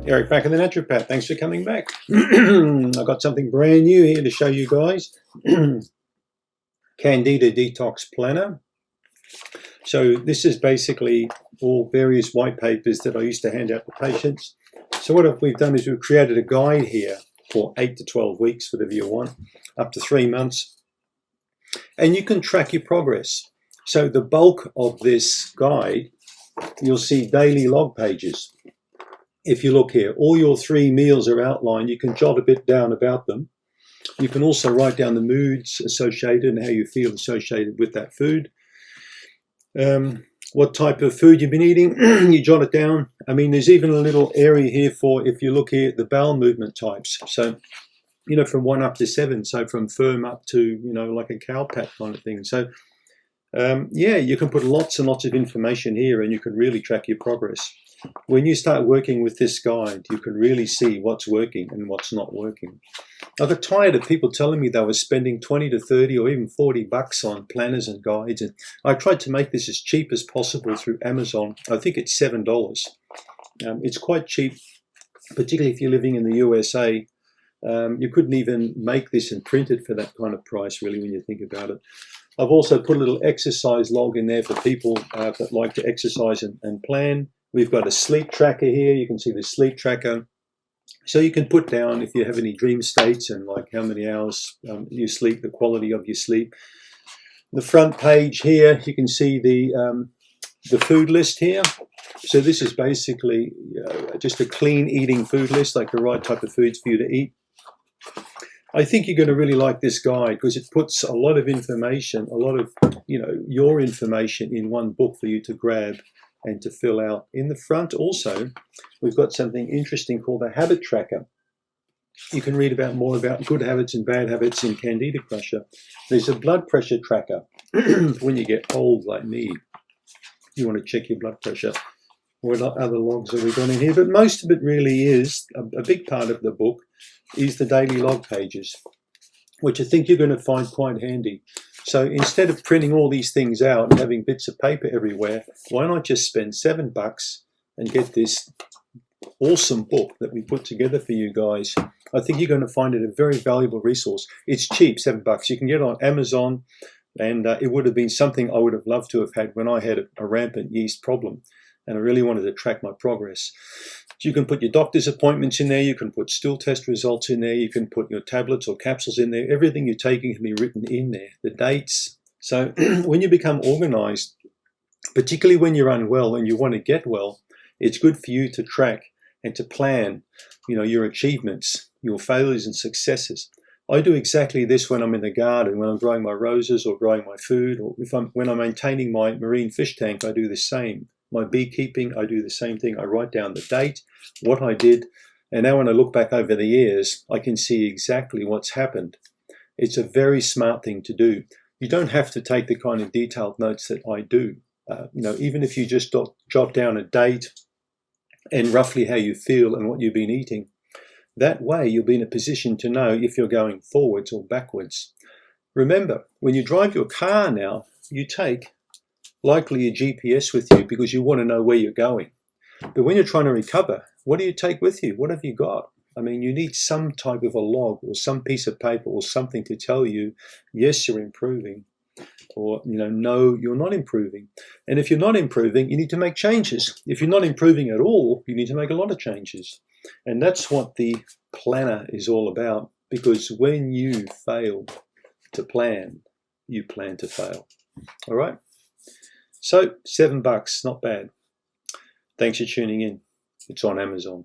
Eric back in the naturopath. Thanks for coming back. I've got something brand new here to show you guys. Candida Detox Planner. So this is basically all various white papers that I used to hand out to patients. So what we've done is we've created a guide here for 8 to 12 weeks, whatever you want, up to 3 months. And you can track your progress. So the bulk of this guide, you'll see daily log pages. If you look here, all your 3 meals are outlined. You can jot a bit down about them. You can also write down the moods associated and how you feel associated with that food. What type of food you've been eating, you jot it down. I mean, there's even a little area here for, if you look here, the bowel movement types. So, you know, from 1 up to 7. So from firm up to, you know, like a cow pat kind of thing. So, yeah, you can put lots and lots of information here and you can really track your progress. When you start working with this guide, you can really see what's working and what's not working. I got tired of people telling me they were spending 20 to 30 or even 40 bucks on planners and guides. And I tried to make this as cheap as possible through Amazon. I think it's $7. It's quite cheap, particularly if you're living in the USA. You couldn't even make this and print it for that kind of price, really, when you think about it. I've also put a little exercise log in there for people that like to exercise and plan. We've got a sleep tracker here. You can see the sleep tracker. So you can put down if you have any dream states and like how many hours you sleep, the quality of your sleep. The front page here, you can see the food list here. So this is basically just a clean eating food list, like the right type of foods for you to eat. I think you're going to really like this guide because it puts a lot of information, a lot of, you know, your information in one book for you to grab and to fill out. In the front also, we've got something interesting called a habit tracker. You can read about more about good habits and bad habits in Candida Crusher. There's a blood pressure tracker. When you get old like me, you want to check your blood pressure. What other logs have we got in here? But most of it really is, a big part of the book is the daily log pages, which I think you're going to find quite handy. So instead of printing all these things out and having bits of paper everywhere, why not just spend $7 and get this awesome book that we put together for you guys? I think you're going to find it a very valuable resource. It's cheap, $7. You can get it on Amazon, and it would have been something I would have loved to have had when I had a rampant yeast problem, and I really wanted to track my progress. You can put your doctor's appointments in there, you can put stool test results in there, you can put your tablets or capsules in there. Everything you're taking can be written in there, the dates. So when you become organized, particularly when you're unwell and you want to get well, it's good for you to track and to plan, you know, your achievements, your failures and successes. I do exactly this when I'm in the garden, when I'm growing my roses or growing my food, or when I'm maintaining my marine fish tank, I do the same. My beekeeping, I do the same thing. I write down the date, what I did, and now when I look back over the years, I can see exactly what's happened. It's a very smart thing to do. You don't have to take the kind of detailed notes that I do. You know, even if you just jot down a date and roughly how you feel and what you've been eating, that way you'll be in a position to know if you're going forwards or backwards. Remember, when you drive your car now, you take likely a GPS with you because you want to know where you're going. But when you're trying to recover, what do you take with you? What have you got? I mean, you need some type of a log or some piece of paper or something to tell you, yes, you're improving, or, you know, no, you're not improving. And if you're not improving, you need to make changes. If you're not improving at all, you need to make a lot of changes. And that's what the planner is all about, because when you fail to plan, you plan to fail. All right? So $7, not bad. Thanks for tuning in. It's on Amazon.